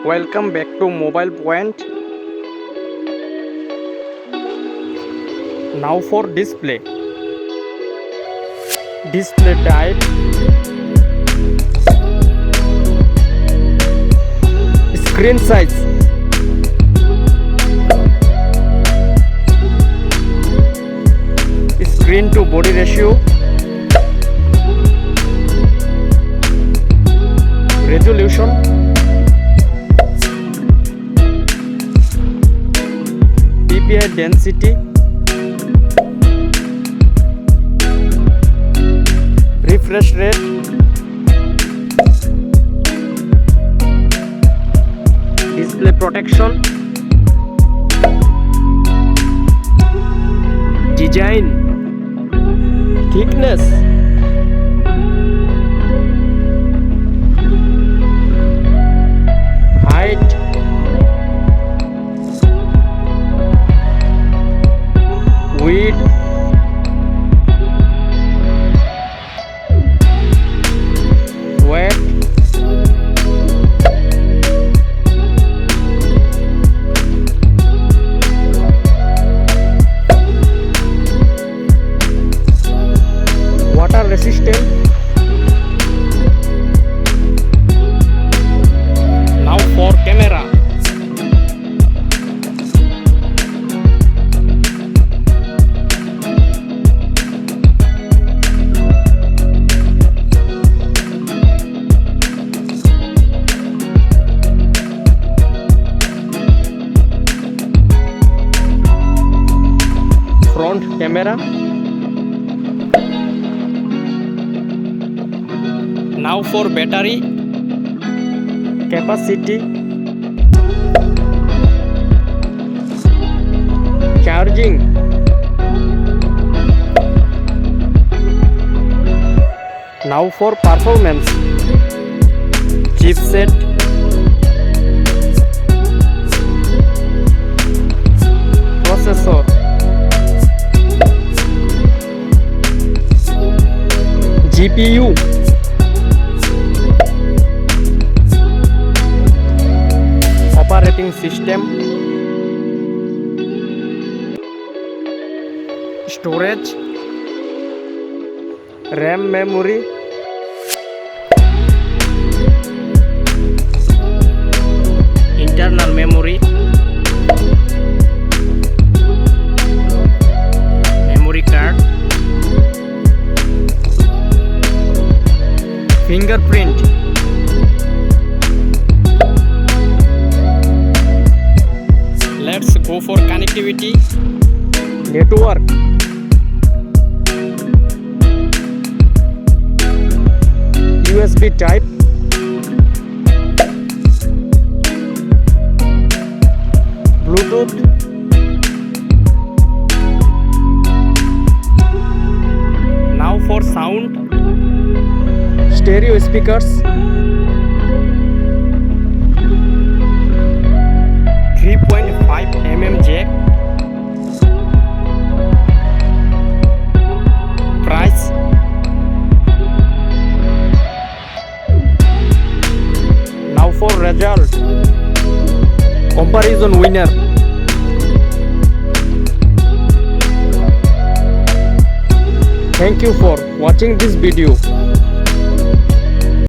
Welcome back to Mobile Point. Now for display. Display type. Screen size. Screen to body ratio. Resolution. PPI density. Refresh rate. Display protection. Design. Thickness. Height. Width. Weight. Water resistant. Now for camera. Front camera. Now for battery capacity, charging, now for performance, chipset, processor, GPU, operating system, storage, RAM memory, internal memory, memory card, fingerprint. Let's go for connectivity. Network. USB type. Bluetooth. Now for sound. Stereo speakers. 3.5 mm jack. Price. Now for result. Comparison winner. Thank you for watching this video.